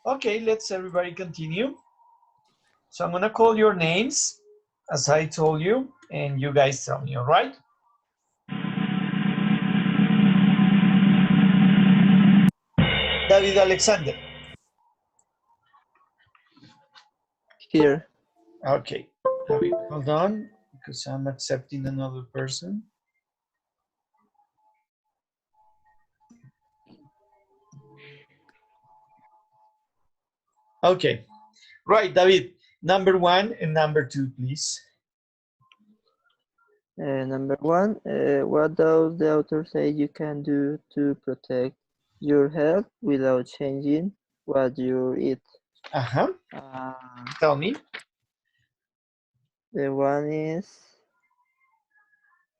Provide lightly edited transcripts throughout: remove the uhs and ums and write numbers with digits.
Okay, let's everybody continue. So I'm gonna call your names as I told you, and you guys tell me, all right? David Alexander. Here. Okay, David, hold on, because I'm accepting another person. Okay, right, David. Number 1 and number 2, please. Number one, what does the author say you can do to protect your health without changing what you eat? Uh-huh. Uh, Tell me. the one is,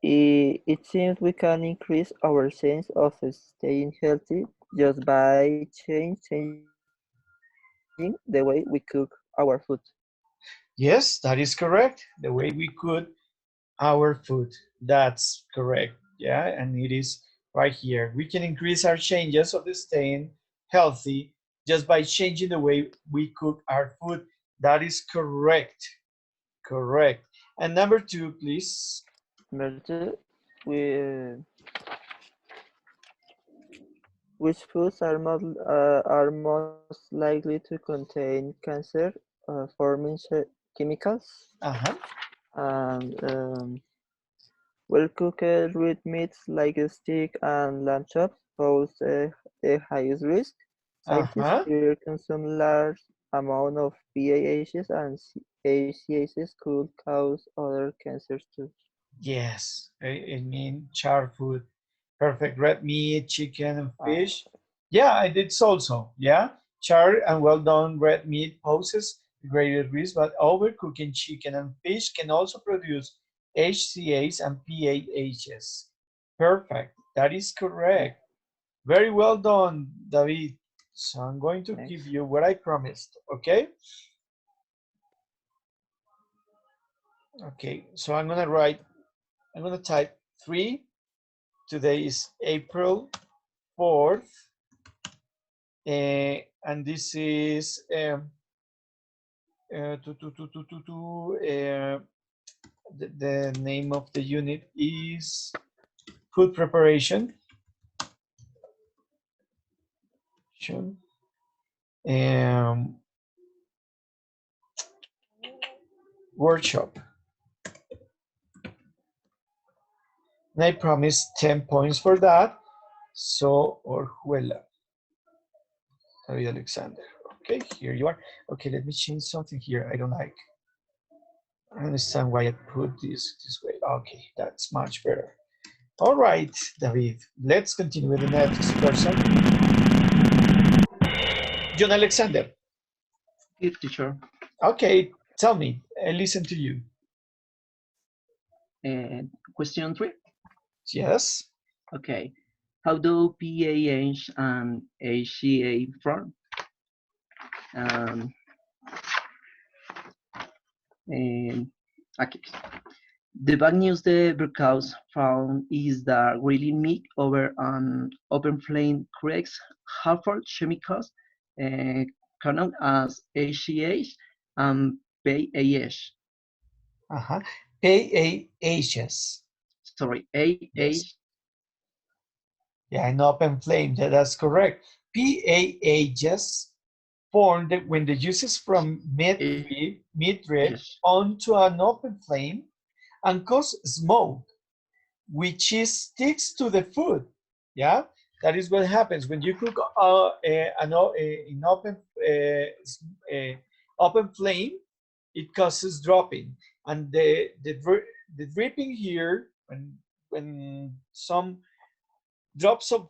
it seems we can increase our sense of staying healthy just by changing the way we cook our food. Yes, that is correct. The way we cook our food. That's correct. Yeah, and it is right here. We can increase our changes of the staying healthy just by changing the way we cook our food. That is correct. Correct. And number 2, please. Number two, we, which foods are most likely to contain cancer forming chemicals? Uh-huh. And well cooked red meats like steak and lamb chops pose the highest risk. Scientists Uh-huh. fear consuming large amount of PAHs and HCAs could cause other cancers too. Yes. I mean charred food. Perfect. Red meat, chicken, and Uh, fish. Yeah, I did also. Yeah. Charred and well done red meat poses greater risk, but overcooking chicken and fish can also produce HCAs and PAHs. Perfect. That is ne- correct. Very well done, David. So I'm going to give next. you what I promised. Okay. Okay. So I'm gonna type 3. Today is April 4th. And this is the name of the unit is food preparation um, workshop. And I promised 10 points for that. So, Orjuela, David Alexander. Okay, here you are. Okay, let me change something here I don't like. I understand why I put this way. Okay, that's much better. All right, David, let's continue with the next person. John Alexander. Here, teacher. Okay, tell me. I listen to you. Question 3. Yes. Okay. How do PAH and HCA form? Um, okay. The bad news the breakouts found is that really meat over an open flame creates harmful chemicals uh, known as HCH and PAH. Uh-huh. PAHs. Sorry, AH. Yes. Yeah, an open flame. That's correct. PAHs formed when the juices from meat drift Yes. onto an open flame and cause smoke, which sticks to the food. Yeah, that is what happens when you cook in open flame. It causes dropping, and the dripping here when some drops of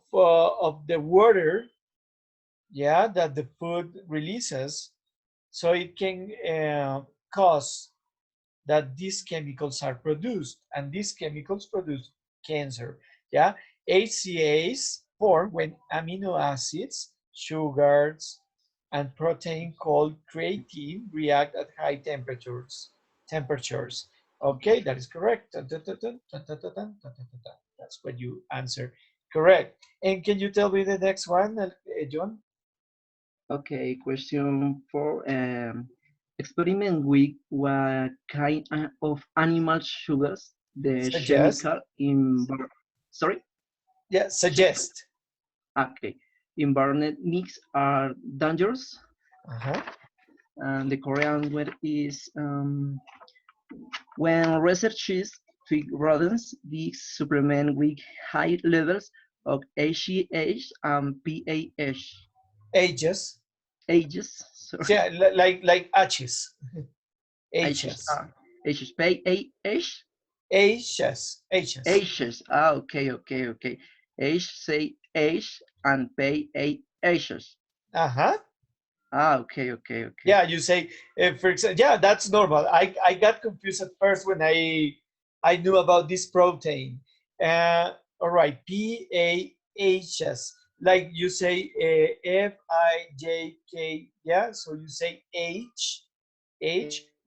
the water, yeah, that the food releases, so it can cause that these chemicals are produced, and these chemicals produce cancer. Yeah, HCAs form when amino acids, sugars, and protein called creatine react at high temperatures. Temperatures. Okay, that is correct. That's what you answer. Correct. And can you tell me the next one, John? Okay, question 4. Experiment with what kind of animal sugars the Suggest. chemical sorry, Yeah, suggest. okay, environment mix are dangerous. Uh-huh. And the Korean word is when researchers treat rodents, these supplement with high levels of HGH and PAH. Ages. Ages, sorry, Yeah, like H's. H's, H's. H's, PAH, H's. H's. H's. Okay, okay, okay. H say H and PAHs. Uh-huh. Okay, okay, okay. Yeah, you say, for example, yeah, that's normal. I got confused at first when I knew about this protein. All right, PAHs, like you say FIJK, yeah. So you say H.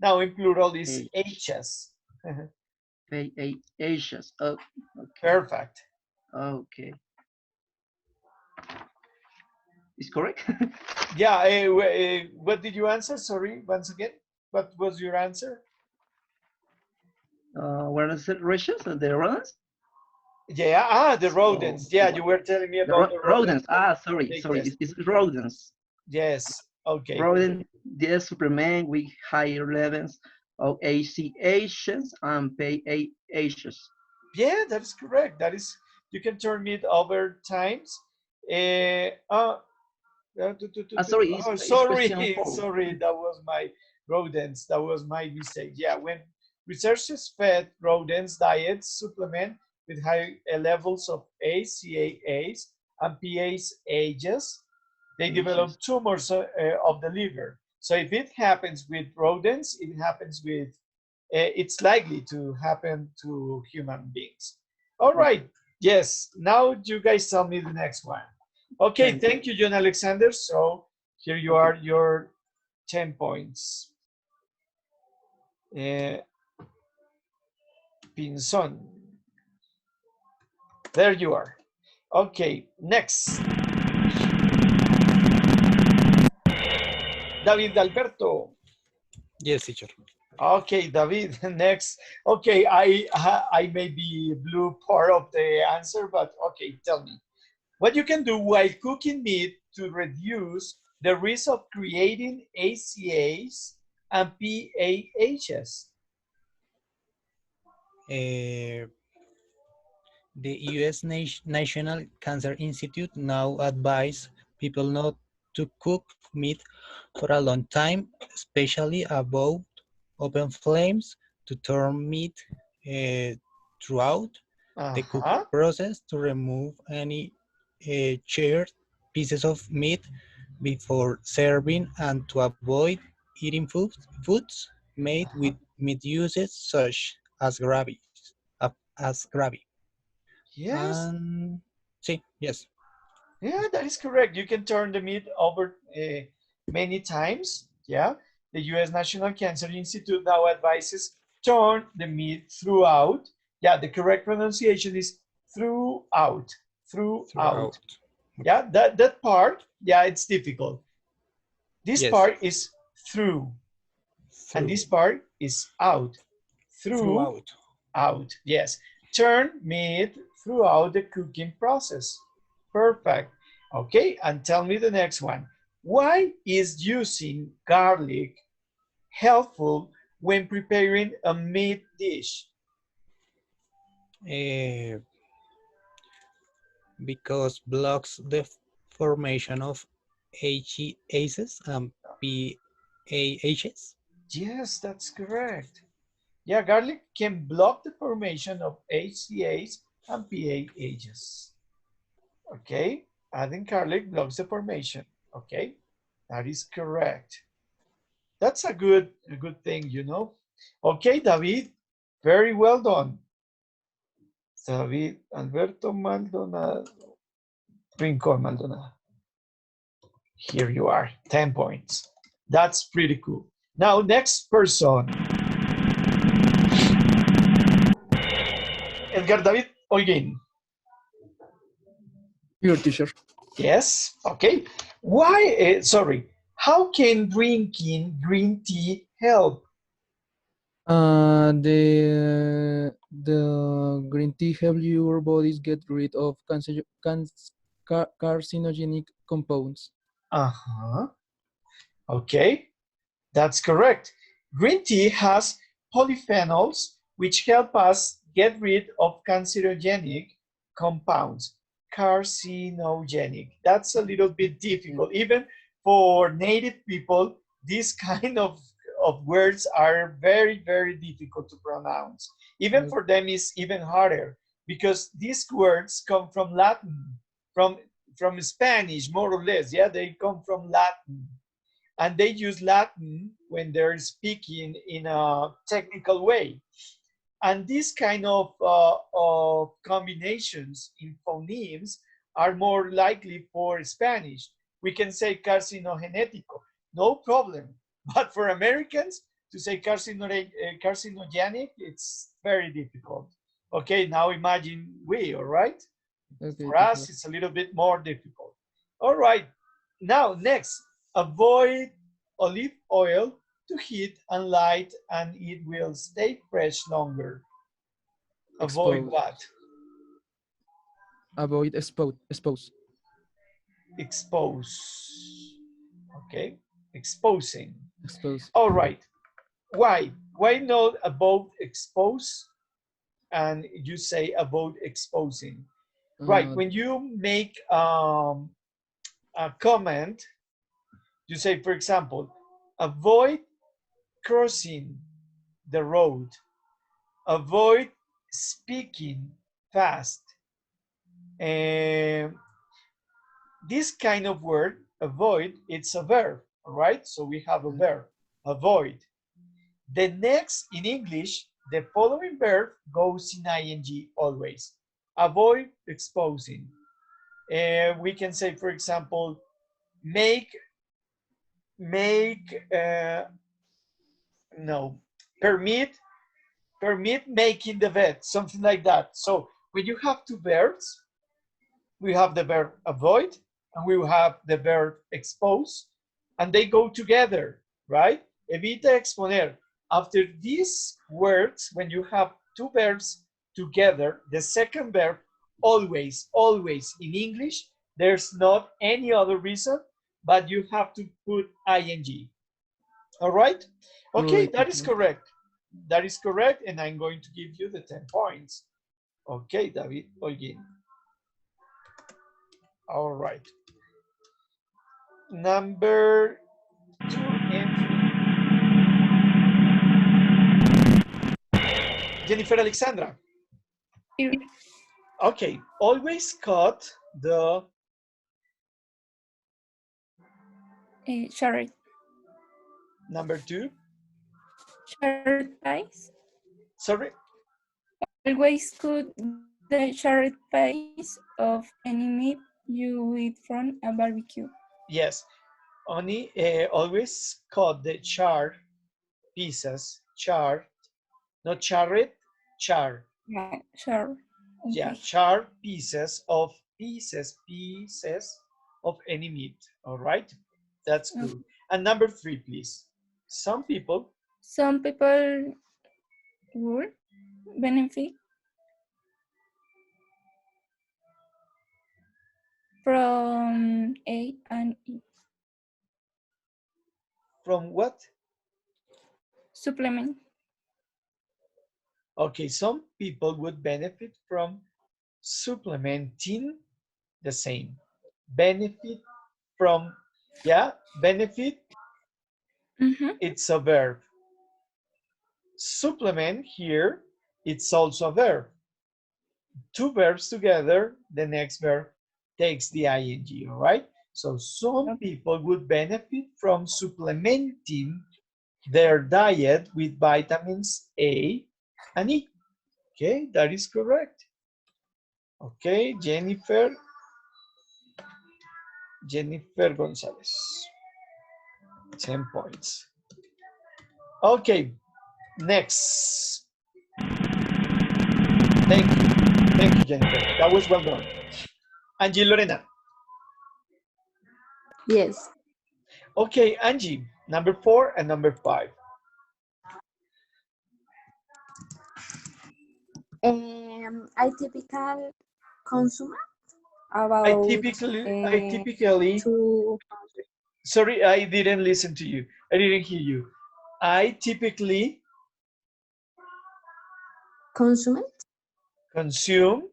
Now in plural is H, H's. PAHs. Oh, okay, Perfect. okay. Is correct? Yeah. What did you answer? Sorry, once again. What was your answer? What is it? Ratios? The rodents? Yeah, the So rodents. Yeah, you were telling me the about the rodents rodents. that Sorry, they sorry. test. It's rodents. Yes. Okay. Rodent, the Superman with higher levels of ACHs and PAHs. Yeah, that is correct. That is, you can turn it over times. Uh, uh, Sorry, oh, it's question sorry, 4. sorry. That was my rodents. That was my mistake. Yeah, when researchers fed rodents diets supplement with high levels of ACAAs and PAHs, they H's. develop tumors of the liver. So if it happens with rodents, it happens with, it's likely to happen to human beings. All Okay, right. Yes. Now you guys tell me the next one. Okay. thank you. Thank you, John Alexander. So here you Okay, are, your 10 points. Uh, Pinzon. There you are. Okay. Next. David Alberto. Yes, teacher. Okay, David, next. Okay, I maybe blew part of the answer, but okay, tell me. What you can do while cooking meat to reduce the risk of creating ACAs and PAHs. Uh, the U.S. National Cancer Institute now advise people not to cook meat for a long time, especially above open flames, to turn meat throughout the cooking Uh-huh. process to remove any charred pieces of meat before serving and to avoid eating foods made Uh-huh. with meat uses such as gravy. Yes. And see, yes, Yeah, that is correct. You can turn the meat over many times. Yeah. The U.S. National Cancer Institute now advises turn the meat throughout. Yeah, the correct pronunciation is throughout. Throughout. throughout. Okay. Yeah, that part, yeah, it's difficult. This Yes, part is through, and through, this part is out. Through, throughout. out. Yes. Turn meat throughout the cooking process. Perfect. Okay, and tell me the next one. Why is using garlic helpful when preparing a meat dish? Uh, because blocks the formation of HEAs and PAHs. Yes, that's correct. Yeah, garlic can block the formation of HCAs and PAHs. Okay, adding garlic blocks the formation. Okay, that is correct. That's a good thing, you know. Okay, David, very well done. David Alberto Maldonado, Rincon Maldonado. Here you are, 10 points. That's pretty cool. Now, next person, Edgar David Holguín. Here, teacher. Yes, okay. Why, sorry, how can drinking green tea help? The green tea help your bodies get rid of carcinogenic compounds. Uh-huh. Okay, that's correct. Green tea has polyphenols which help us get rid of cancerogenic compounds. Carcinogenic. That's a little bit difficult. Even for native people, these kind of words are very, very difficult to pronounce. Even for them, it's even harder because these words come from Latin, from from Spanish, more or less. Yeah, they come from Latin and they use Latin when they're speaking in a technical way. And these kind of combinations in phonemes are more likely for Spanish. We can say carcinogenetico, no problem. But for Americans to say carcinogenic, it's very difficult. Okay, now imagine we, all right? Okay, For us, teacher. it's a little bit more difficult. All right, now next, avoid olive oil to heat and light and it will stay fresh longer. Avoid Expose. what? Avoid expose. Expose. Okay, exposing. Expose. All right, why? Why not about expose and you say about exposing? Right, Uh, when you make a comment, you say, for example, avoid crossing the road, avoid speaking fast. And this kind of word, avoid, it's a verb, all right? So we have a verb, avoid. The next, in English, the following verb goes in ing always. Avoid exposing. We can say, for example, make, make, no, permit, permit making the bed, something like that. So when you have two verbs, we have the verb avoid and we will have the verb expose, and they go together, right? Evita, exponer. After these words, when you have two verbs together, the second verb always, always in English, there's not any other reason, but you have to put ing. All right? Okay, alright, that is teacher. correct. That is correct, and I'm going to give you the 10 points. Okay, David Holguin. All right. Number 2 and 3. Jennifer Alexandra. Here. Okay, always cut the Short, number 2. short pies. Sorry. Always cut the short piece of any meat you eat from a barbecue. Yes. Only always cut the char pieces. Char, not charred, char. Yeah, sure. Yeah, Okay. char pieces of any meat. All right, that's good. Okay. And number 3, please. Some people Some people would benefit from A and E from what? supplement. Okay, some people would benefit from supplementing the same. Benefit from, yeah, benefit, Mm-hmm. it's a verb. Supplement here, it's also a verb. Two verbs together, the next verb takes the ing, all right? So some Okay. people would benefit from supplementing their diet with vitamins A and E. Okay, that is correct. Okay, Jennifer Gonzalez, 10 points. Okay, next. Thank you, Jennifer. That was well done. Angie Lorena. Yes. Okay, Angie, number 4 and number 5. I typical consume I about typically, I typically, 200 sorry, I didn't listen to you. I didn't hear you. I typically consume consume,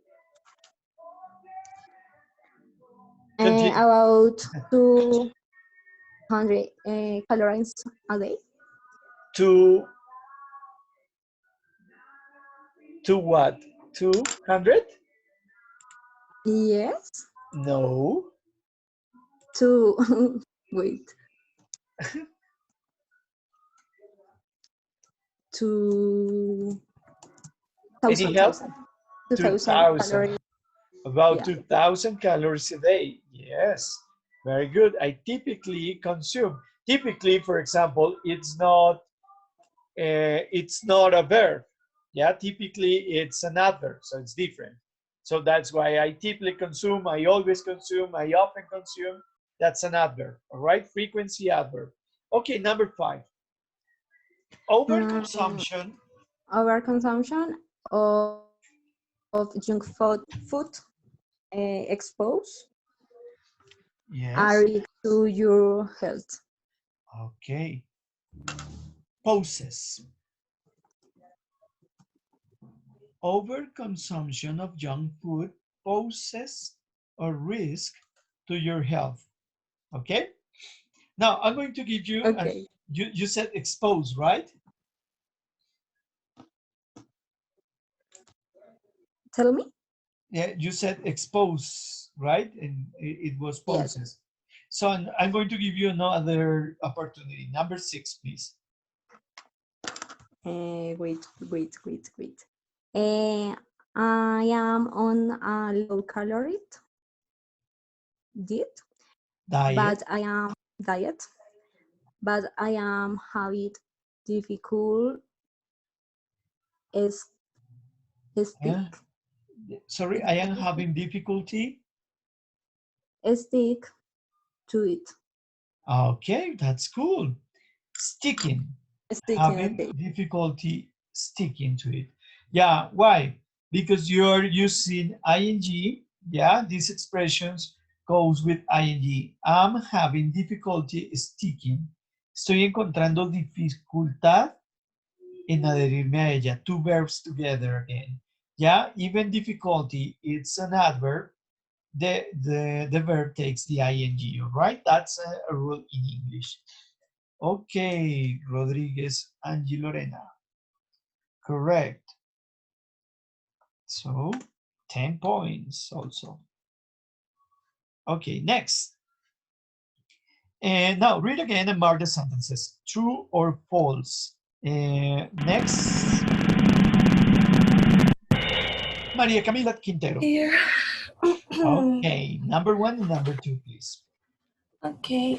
continue, about 200 calories a day. to, to what? 200? Yes. No. To wait. To Any thousand help? thousand 2,000 2,000. calories. About Yeah. 2,000 calories a day. Yes. Very good. I typically consume. Typically, for example, it's not a verb. Yeah, typically it's an adverb, so it's different. So that's why I typically consume, I always consume, I often consume. That's an adverb, all right? Frequency adverb. Okay, number 5. Um, Overconsumption. Overconsumption of junk food expose Yes. are to your health. Okay. Poses. Overconsumption of junk food poses a risk to your health. Okay? Now, I'm going to give you, and Okay. you said expose, right? Tell me. Yeah, you said expose, right? And it was Yes. poses. So I'm going to give you another opportunity. Number 6, please. Wait. Uh, I am on a low calorie diet, Diet. but diet, but I am having difficult is Yeah. stick Sorry, I am having difficulty. stick to it. Okay, that's cool. Sticking. Sticking. Having Okay. difficulty sticking to it. Yeah, why? Because you're using ing. Yeah, these expressions goes with ing. I'm having difficulty sticking. Estoy encontrando dificultad en adherirme a ella. Two verbs together again. Yeah, even difficulty, it's an adverb. The verb takes the ing, all right? That's a rule in English. Okay, Rodriguez, Angie Lorena. Correct. So 10 points also. Okay, next. And now read again and mark the sentences. True or false. Next. Maria Camila Quintero. Here. Okay, number 1 and number 2, please. Okay,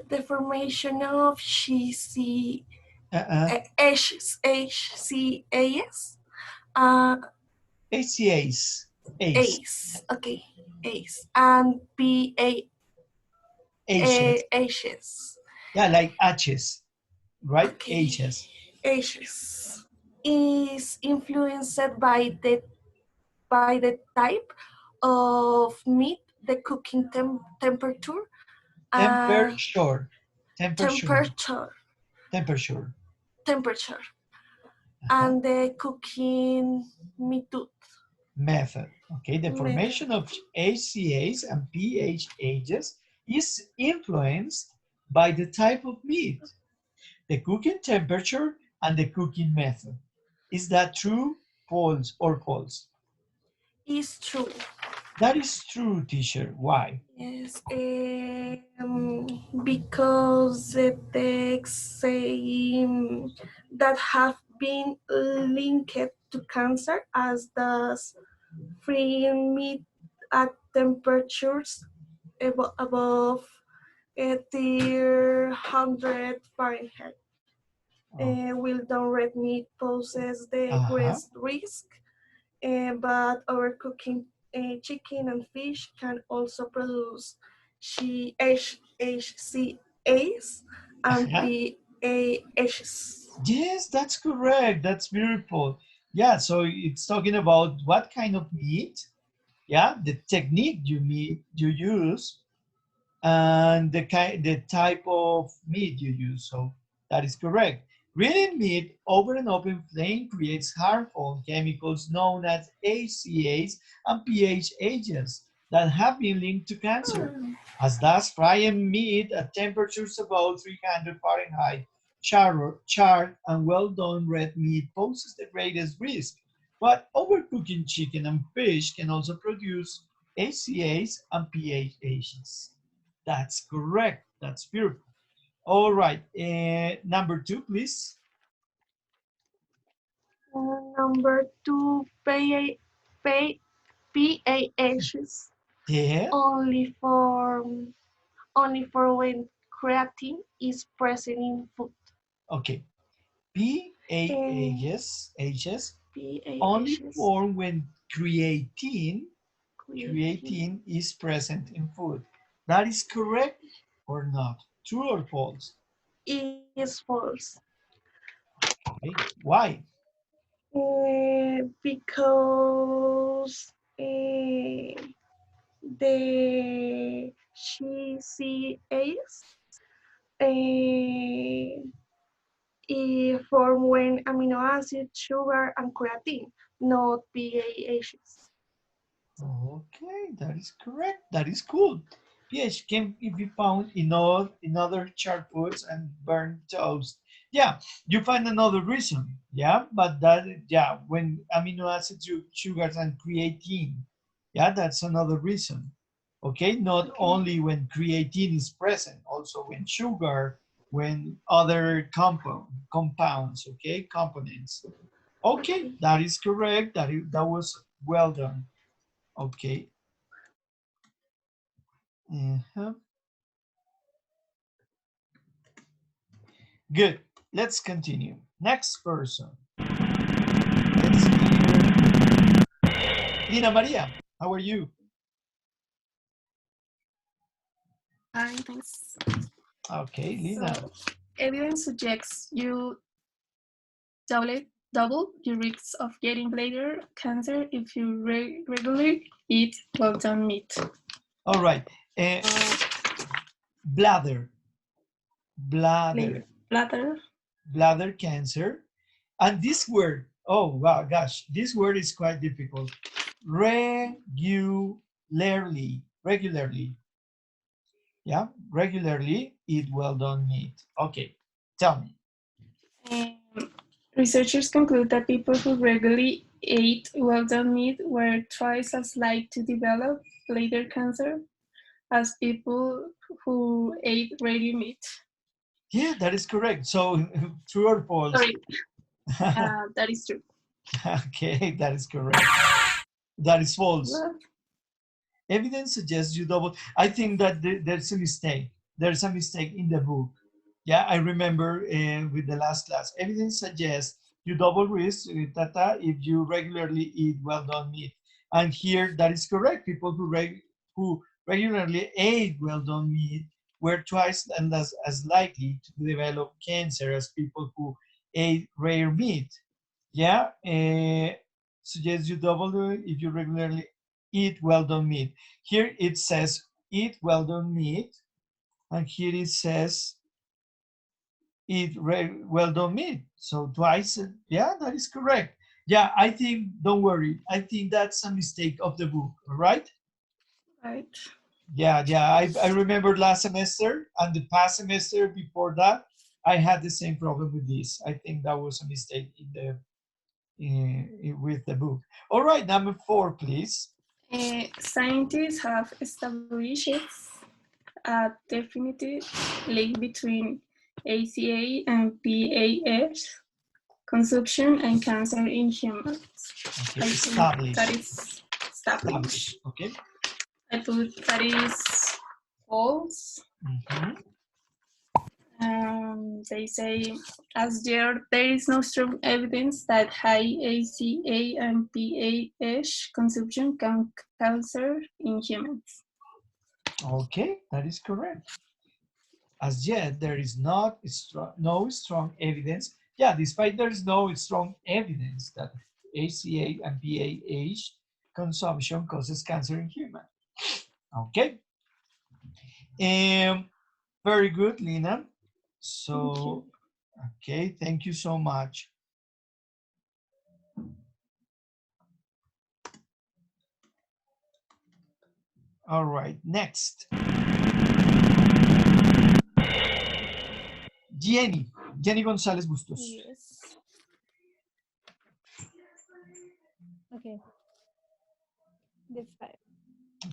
the formation of HCAS, uh, ACAs. Ace. ACE, okay, ACE, and Aces. PAHs, Yeah, like H's, right? okay, H's. AHs, is influenced by the type of meat, the cooking temperature, uh, Temperature. Temperature. temperature, Temperature. temperature, Uh-huh. and the cooking method. Method. Okay, the Method. formation of HCAs and PHHs is influenced by the type of meat, the cooking temperature, and the cooking method. Is that true, false, or false? Is true. That is true, teacher. Why? Yes, because the texts say that have been linked to cancer, as does free meat at temperatures above 300 Fahrenheit. Oh, Well done red meat poses the uh-huh. greatest risk, but overcooking chicken and fish can also produce HCAs and PAHs. Yes, that's correct. That's beautiful. Yeah, so it's talking about what kind of meat, yeah, the technique you use, and the type of meat you use. So that is correct. Grilling meat over an open flame creates harmful chemicals known as HCAs and PHAs that have been linked to cancer. As does frying meat at temperatures above 300 Fahrenheit, charred and well done red meat poses the greatest risk. But overcooking chicken and fish can also produce HCAs and PHAs. That's correct. That's beautiful. All right. Number two, please. Number two, PAHs Yeah. only for only for when creatine is present in food. Okay. Uh, PAHs only PAHs form when creatine creatine creatine is present in food. That is correct or not? True or false? is false. Okay. Why? Because the GCAs form when amino acid, sugar, and creatine, not PAHs. Okay, that is correct. That is cool. pH can be found in other charred foods and burnt toast. Yeah, you find another reason. Yeah, but that yeah, when amino acids, sugars, and creatine. Yeah, that's another reason. Okay, not Okay, only when creatine is present, also when sugar, when other compounds. Okay, components. Okay, okay. that is correct. That was well done. Okay. Uh-huh. Good. Let's continue. Next person. Let's hear Lina Maria. How are you? Hi, thanks. Okay, So, Lina. evidence suggests you double double your risks of getting bladder cancer if you regularly eat well-done meat. All right. Uh, bladder, Bladder, bladder, bladder. bladder cancer. And this word, oh wow, gosh, this word is quite difficult. Regularly. Yeah, regularly eat well done meat. Okay, tell me. Um, Researchers conclude that people who regularly ate well-done meat were twice as likely to develop bladder cancer as people who ate ready meat. Yeah, that is correct. So, true or false? Sorry, that is true. Okay, that is correct. That is false. Well, Evidence suggests you double. I think that there's a mistake. There's a mistake in the book. Yeah, I remember with the last class. Evidence suggests you double risk, Tata, if you regularly eat well done meat. And here, that is correct. People who regularly ate well done meat were twice and as likely to develop cancer as people who ate rare meat. Yeah, suggests you double it if you regularly eat well done meat. Here it says eat well done meat, and here it says eat well done meat. So twice, yeah, that is correct. Yeah, I think, don't worry, I think that's a mistake of the book, all right? right. Yeah, I remember last semester and the past semester before that, I had the same problem with this. I think that was a mistake with the book. All right, number 4, please. Scientists have established a definitive link between ACA and PAH consumption and cancer in humans. Okay, I think that is established. Okay. I put that is false. Mhm. They say, as there is no strong evidence that high ACA and PAH consumption can cancer in humans. Okay, that is correct. as yet there is not no strong evidence. Yeah, despite there is no strong evidence that HCA and PAH consumption causes cancer in human. Okay. Very good, Lina. Thank you. So, okay, thank you so much. All right, next. Jenny González Bustos. Yes. Okay. The five.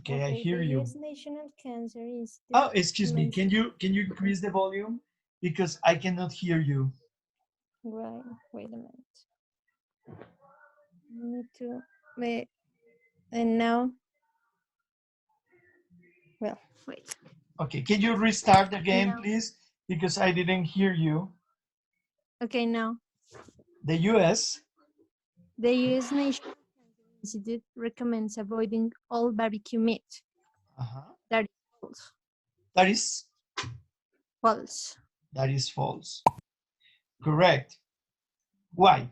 Okay, I Okay. The hear you. U.S. National Cancer Institute Oh, excuse me. commenced. Can you increase the volume because I cannot hear you. Right. Wait a minute. Need to wait. And now, well, wait. Okay, can you restart again, Now. please? Because I didn't hear you. Okay. Now, The U.S. the U.S. National Cancer Institute recommends avoiding all barbecue meat. Uh-huh. That is false. That is False. that is false. Correct. Why?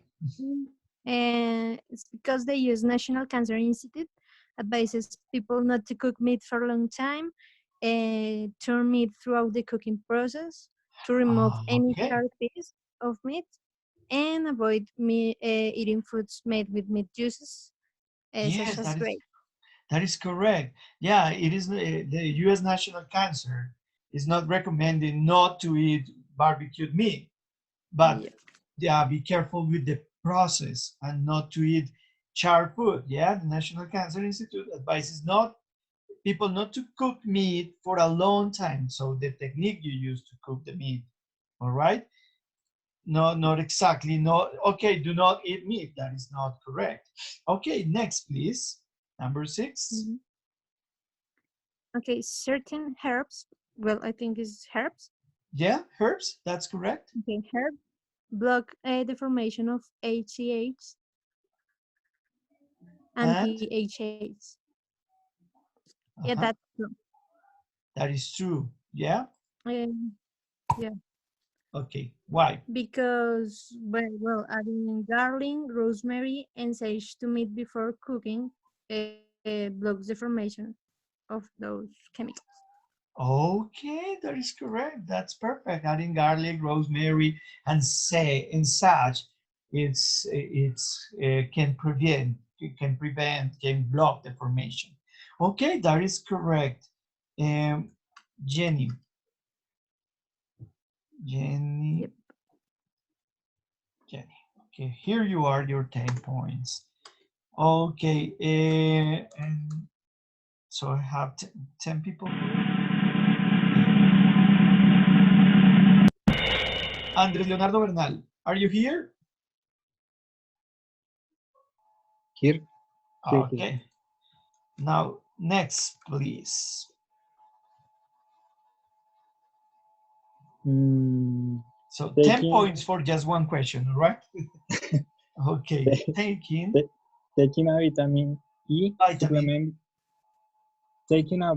And it's because the U.S. National Cancer Institute advises people not to cook meat for a long time, turn meat throughout the cooking process, to remove any Okay. charred piece of meat, and avoid eating foods made with meat juices, such Yes, as grapes. that is correct. Yeah, it is the U.S. National Cancer is not recommending not to eat barbecued meat, but Yeah. yeah, be careful with the process and not to eat charred food. Yeah, the National Cancer Institute advises not people not to cook meat for a long time. So the technique you use to cook the meat, all right? No, not exactly. No, okay, do not eat meat. That is not correct. Okay, next, please. Number 6. Mhm. Okay, certain herbs, well, I think it's herbs. Yeah, herbs, that's correct. Okay, herb block the formation of HCH and And PHAs. Yeah, that's uh-huh, true. that is true. Yeah, Um, yeah, okay. Why? because well, adding garlic, rosemary, and sage to meat before cooking blocks the formation of those chemicals. Okay, that is correct. That's perfect. Adding garlic, rosemary, and say and such, can prevent, can block the formation. Okay, that is correct. Um, Jenny, Jenny, Yep. Jenny. Okay, here you are, your 10 points. Okay, and so I have 10 people here. Andres Leonardo Bernal, are you here? Here, here. Okay. Now, next, please. Mm, So 10 taking points for just one question, right? Okay, taking taking a vitamin E vitamin. supplement. Taking a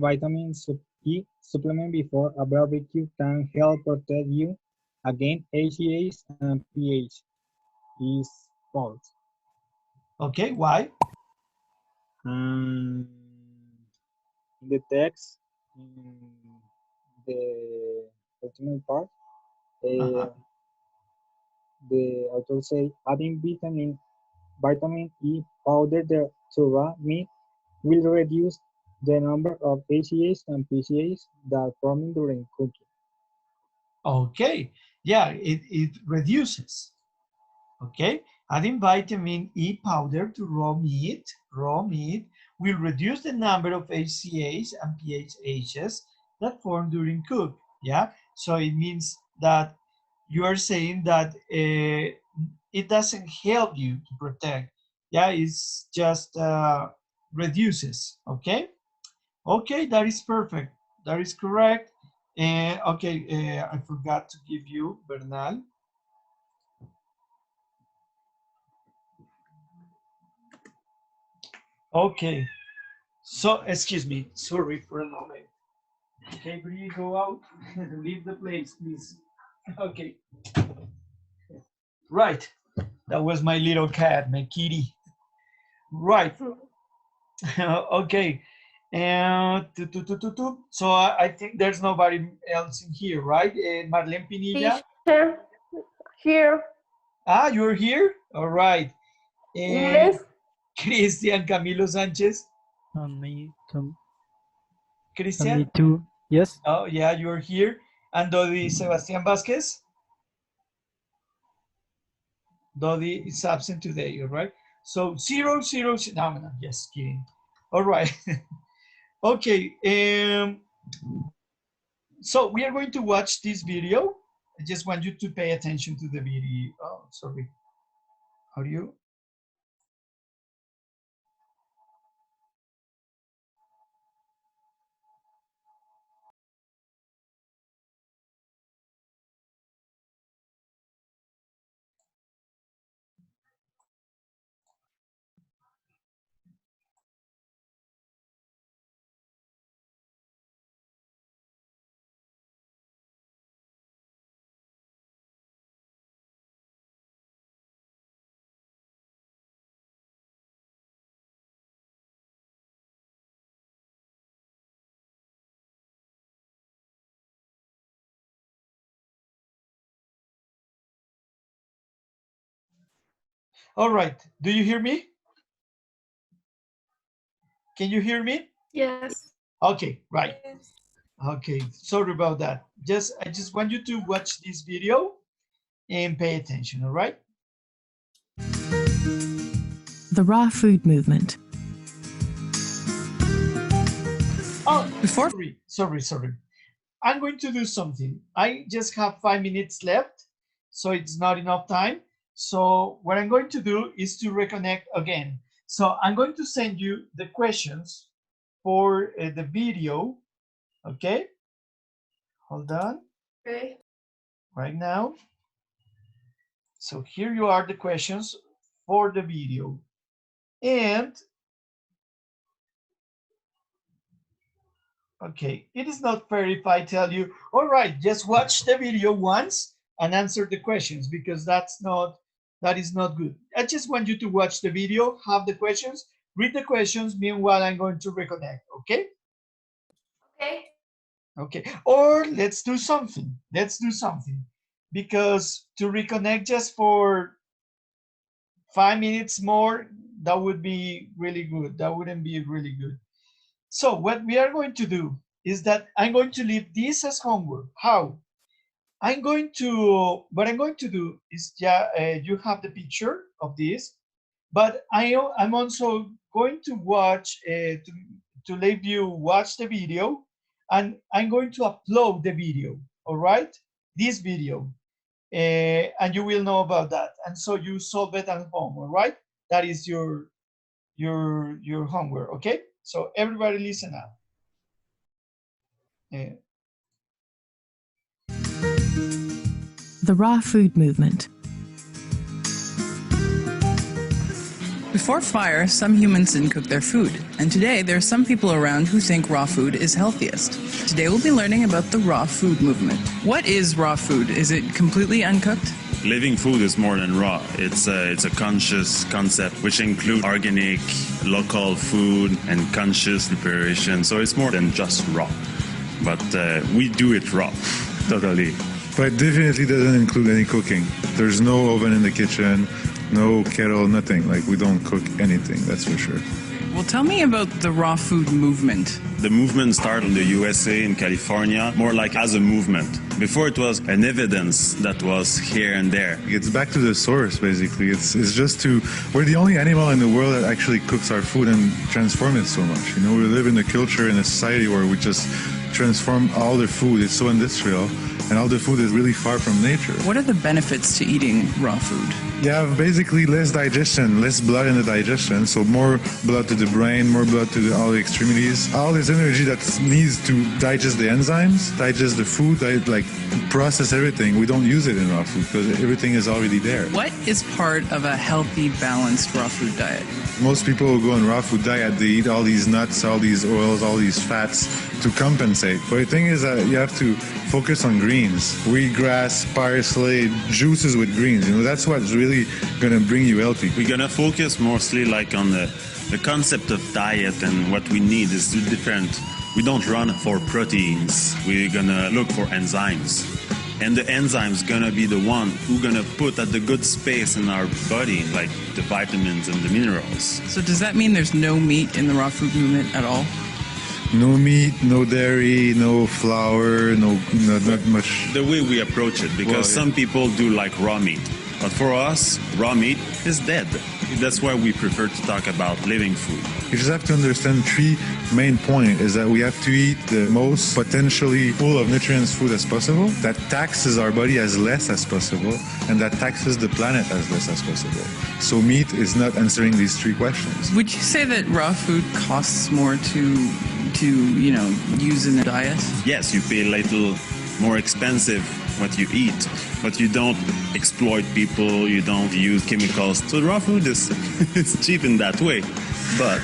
E supplement before a barbecue can help protect you against HCAs and pH. Is false. Okay, why? Um, in the text, in the ultimate part, Uh-huh. uh, the author say adding vitamin E powder to raw meat will reduce the number of ACAs and PCAs that form during cooking. Okay, yeah, it reduces. Okay, adding vitamin E powder to raw meat will reduce the number of HCAs and PHHs that form during cook. Yeah, so it means that you are saying that it doesn't help you to protect. Yeah, it's just reduces. Okay, okay, that is perfect. That is correct. Okay, I forgot to give you Bernal. Okay, so excuse me, sorry for a moment. Okay, Bree, go out. Leave the place, please. Okay. Right. That was my little cat, my kitty. Right. Okay. And so I think there's nobody else in here, right? Marlene Pinilla. Teacher, here. Ah, you're here. All right. And Yes. Cristian Camilo Sanchez. Me, Cristian. me too. Yes. Oh yeah, you're here. And Dodi Sebastian Vasquez. Dodi is absent today. All right. So 000. No, no, just kidding. All right. Okay. So we are going to watch this video. I just want you to pay attention to the video. Oh, sorry. Audio. All right. Do you hear me? Can you hear me? Yes. Okay, right. Yes. Okay, sorry about that. I just want you to watch this video and pay attention, all right? The raw food movement. Oh, sorry. I'm going to do something. I just have 5 minutes left, so it's not enough time. So what I'm going to do is to reconnect again. So I'm going to send you the questions for the video, okay? Hold on. Okay. Right now. So here you are the questions for the video. And okay, it is not fair if I tell you, all right, just watch the video once and answer the questions, because that is not good. I just want you to watch the video, have the questions, read the questions, meanwhile I'm going to reconnect, okay? Okay. Okay, or let's do something. Because to reconnect just for 5 minutes more, that would be really good. That wouldn't be really good. So what we are going to do is that I'm going to leave this as homework. How? What I'm going to do is, you have the picture of this, but I'm also going to watch, to let you watch the video, and I'm going to upload the video, all right? This video, and you will know about that. And so you solve it at home, all right? That is your homework, okay? So everybody listen up. The raw food movement. Before fire, some humans didn't cook their food, and today there are some people around who think raw food is healthiest. Today we'll be learning about the raw food movement. What is raw food? Is it completely uncooked? Living food is more than raw. It's a conscious concept which includes organic, local food and conscious preparation. So it's more than just raw. But we do it raw, totally. But it definitely doesn't include any cooking. There's no oven in the kitchen, no kettle, nothing. Like, we don't cook anything, that's for sure. Well, tell me about the raw food movement. The movement started in the USA, in California, more like as a movement. Before it was an evidence that was here and there. It's back to the source, basically. It's just we're the only animal in the world that actually cooks our food and transform it so much. You know, we live in a culture, in a society where we just transform all the food. It's so industrial. and all the food is really far from nature. What are the benefits to eating raw food? You have basically less digestion, less blood in the digestion, so more blood to the brain, more blood to all the extremities. All this energy that needs to digest the enzymes, digest the food, like process everything. We don't use it in raw food because everything is already there. What is part of a healthy, balanced raw food diet? Most people who go on raw food diet, they eat all these nuts, all these oils, all these fats to compensate. But the thing is that you have to focus on greens, wheatgrass, parsley, juices with greens. That's what's really gonna bring you healthy. We're gonna focus mostly like on the concept of diet, and what we need is different. We don't run for proteins. We're gonna look for enzymes. And the enzyme's gonna be the one who gonna put at the good space in our body, like the vitamins and the minerals. So does that mean there's no meat in the raw food movement at all? No meat, no dairy, no flour, not much. The way we approach it, because some people do like raw meat. But for us, raw meat is dead. That's why we prefer to talk about living food. You just have to understand three main points is that we have to eat the most potentially full of nutrients food as possible, that taxes our body as less as possible, and that taxes the planet as less as possible. So meat is not answering these three questions. Would you say that raw food costs more to use in a diet? Yes, you pay a little more expensive what you eat, but you don't exploit people, you don't use chemicals. So raw food is cheap in that way. But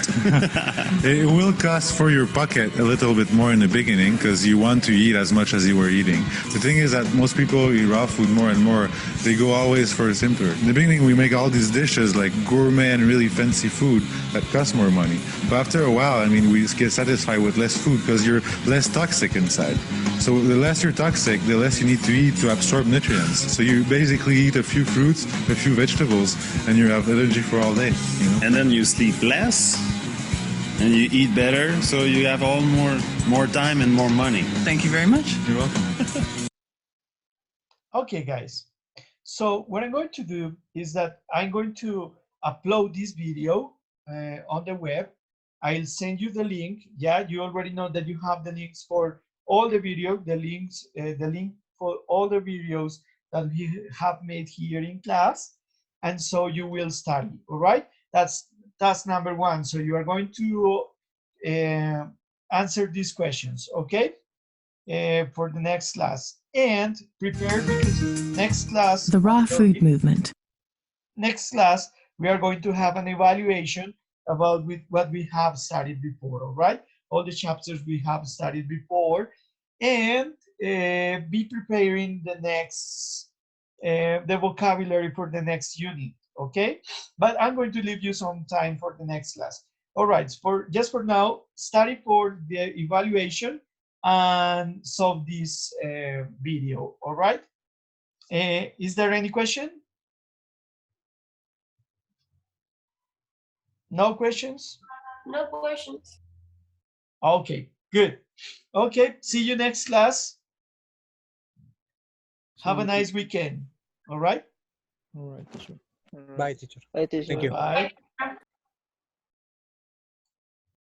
it will cost for your pocket a little bit more in the beginning because you want to eat as much as you were eating. The thing is that most people eat raw food more and more. They go always for simpler. In the beginning, we make all these dishes like gourmet and really fancy food that cost more money. But after a while, we get satisfied with less food because you're less toxic inside. So the less you're toxic, the less you need to eat to absorb nutrients. So you basically eat a few fruits, a few vegetables, and you have energy for all day. And then you sleep less, and you eat better, so you have all more time and more money. Thank you very much. You're welcome. Okay, guys. So what I'm going to do is that I'm going to upload this video on the web. I'll send you the link. Yeah, you already know that you have the links for all the video, the link for all the videos that we have made here in class. And so you will study, all right? That's number one. So you are going to answer these questions, okay? For the next class. And prepare because next class. The raw food movement. Next class, we are going to have an evaluation about what we have studied before, all right? All the chapters we have studied before, and be preparing the next, the vocabulary for the next unit, okay? But I'm going to leave you some time for the next class. All right, just for now, study for the evaluation and solve this video, all right? Is there any question? No questions? No questions. Okay, good. Okay, see you next class. Have a nice weekend. All right? All right, teacher. Bye, teacher. Bye, teacher. Thank you. Bye.